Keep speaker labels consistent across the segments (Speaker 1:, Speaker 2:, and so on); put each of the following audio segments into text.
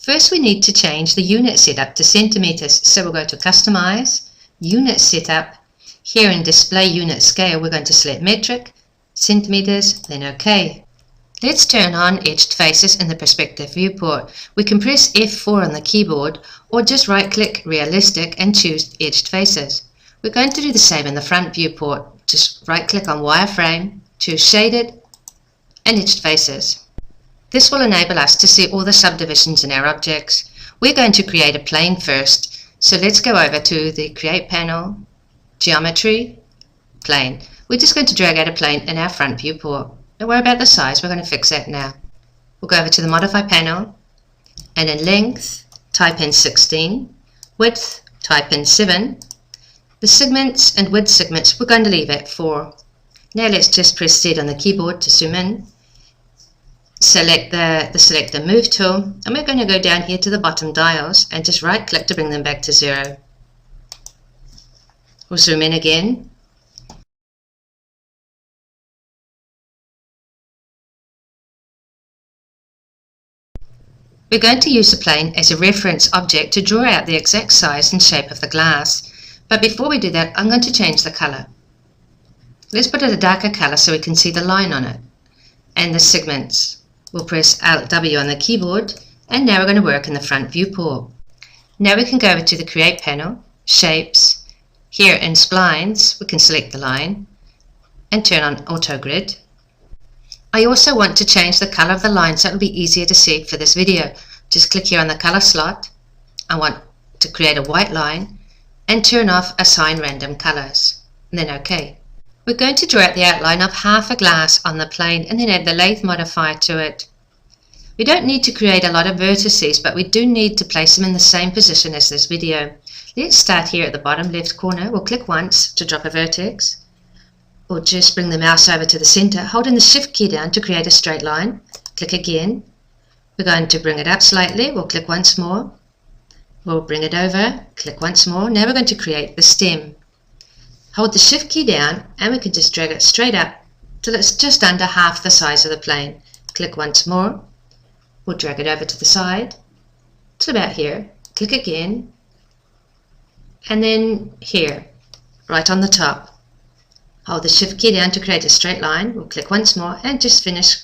Speaker 1: First we need to change the unit setup to centimeters, so we'll go to Customize, Unit Setup. Here in Display Unit Scale we're going to select Metric, Centimeters, then OK. Let's turn on Edged Faces in the Perspective Viewport. We can press F4 on the keyboard or just right-click Realistic and choose Edged Faces. We're going to do the same in the front viewport. Just right-click on Wireframe, choose Shaded and Edged Faces. This will enable us to see all the subdivisions in our objects. We're going to create a plane first, so let's go over to the Create panel, Geometry, Plane. We're just going to drag out a plane in our front viewport. Don't worry about the size, we're going to fix that now. We'll go over to the Modify panel, and in Length, type in 16, Width, type in 7. The segments and width segments, we're going to leave at 4. Now let's just press Z on the keyboard to zoom in. Select the Select and Move tool, and we're going to go down here to the bottom dials and just right click to bring them back to 0. We'll zoom in again. We're going to use the plane as a reference object to draw out the exact size and shape of the glass. But before we do that, I'm going to change the color. Let's put it a darker color so we can see the line on it and the segments. We'll press Alt-W on the keyboard, and now we're going to work in the front viewport. Now we can go over to the Create panel, Shapes. Here in Splines, we can select the line and turn on Auto Grid. I also want to change the color of the line so it will be easier to see for this video. Just click here on the color slot. I want to create a white line and turn off Assign Random Colors, and then OK. We're going to draw out the outline of half a glass on the plane and then add the Lathe Modifier to it. We don't need to create a lot of vertices, but we do need to place them in the same position as this video. Let's start here at the bottom left corner. We'll click once to drop a vertex, or just bring the mouse over to the center, holding the Shift key down to create a straight line. Click again. We're going to bring it up slightly. We'll click once more. We'll bring it over, click once more. Now we're going to create the stem. Hold the Shift key down and we can just drag it straight up till it's just under half the size of the plane. Click once more. We'll drag it over to the side till about here. Click again, and then here, right on the top. Hold the Shift key down to create a straight line. We'll click once more and just finish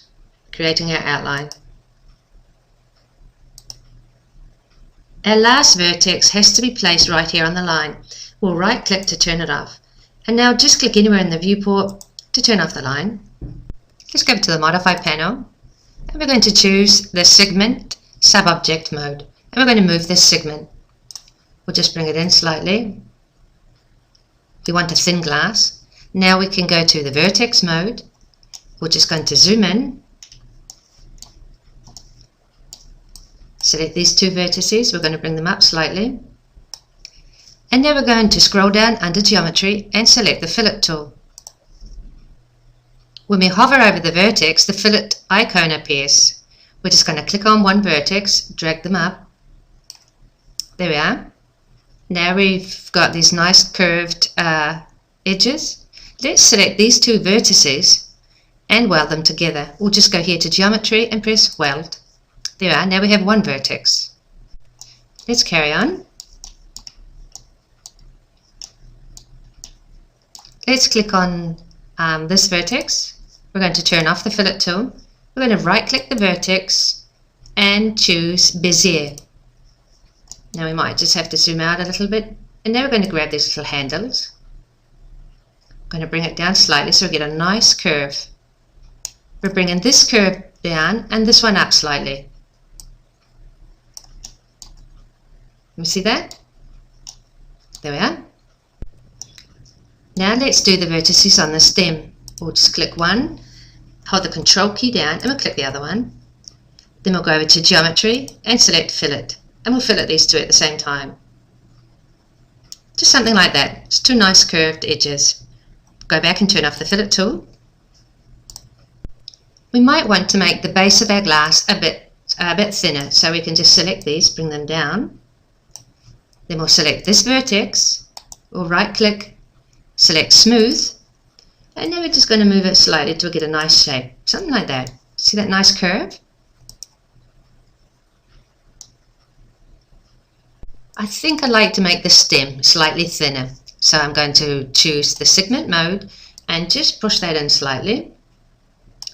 Speaker 1: creating our outline. Our last vertex has to be placed right here on the line. We'll right click to turn it off. And now just click anywhere in the viewport to turn off the line. Let's go to the Modify panel, and we're going to choose the Segment Sub-Object mode, and we're going to move this segment. We'll just bring it in slightly. We want a thin glass. Now we can go to the Vertex mode. We're just going to zoom in. Select these two vertices. We're going to bring them up slightly. And now we're going to scroll down under Geometry and select the Fillet tool. When we hover over the vertex, the fillet icon appears. We're just going to click on one vertex, drag them up. There we are. Now we've got these nice curved edges. Let's select these two vertices and weld them together. We'll just go here to Geometry and press Weld. There we are. Now we have one vertex. Let's carry on. Let's click on this vertex. We're going to turn off the Fillet tool. We're going to right click the vertex and choose Bezier. Now we might just have to zoom out a little bit, and now we're going to grab these little handles. I'm going to bring it down slightly so we get a nice curve. We're bringing this curve down and this one up slightly. You see that? There we are. Now let's do the vertices on the stem. We'll just click one, hold the Control key down, and we'll click the other one. Then we'll go over to Geometry and select Fillet, and we'll fillet these two at the same time. Just something like that. It's two nice curved edges. Go back and turn off the Fillet tool. We might want to make the base of our glass a bit thinner, so we can just select these, bring them down. Then we'll select this vertex, we'll right click, select Smooth, and then we're just going to move it slightly to get a nice shape, something like that. See that nice curve? I think I'd like to make the stem slightly thinner. So I'm going to choose the segment mode and just push that in slightly.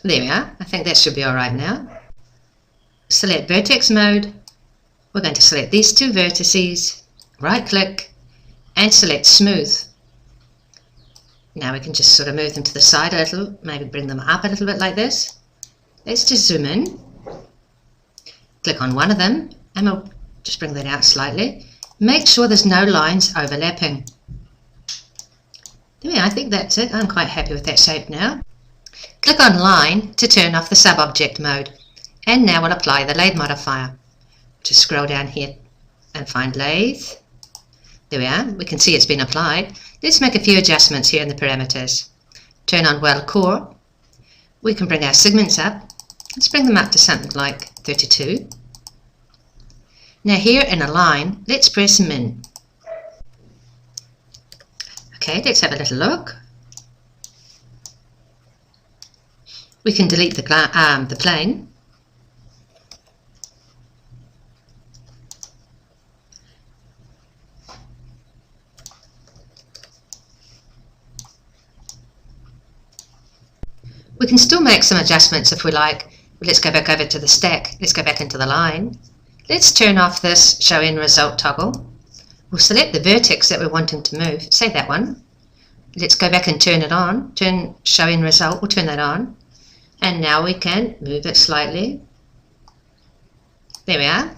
Speaker 1: There we are. I think that should be alright now. Select vertex mode. We're going to select these two vertices, right click and select smooth. Now we can just sort of move them to the side a little, maybe bring them up a little bit like this. Let's just zoom in. Click on one of them and we'll just bring that out slightly. Make sure there's no lines overlapping. There we are, I think that's it. I'm quite happy with that shape now. Click on line to turn off the sub-object mode. And now we'll apply the lathe modifier. Just scroll down here and find lathe. There we are, we can see it's been applied. Let's make a few adjustments here in the parameters. Turn on weld core. We can bring our segments up. Let's bring them up to something like 32. Now here in align, let's press min. Okay, let's have a little look. We can delete the plane. We can still make some adjustments if we like. Let's go back over to the stack. Let's go back into the line. Let's turn off this show end result toggle. We'll select the vertex that we're wanting to move. Say that one. Let's go back and turn it on. Turn show end result. We'll turn that on. And now we can move it slightly. There we are.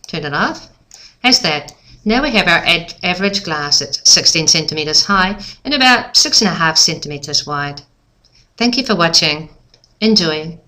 Speaker 1: Turn it off. How's that? Now we have our average glass at 16 centimeters high and about 6.5 centimeters wide. Thank you for watching. Enjoy.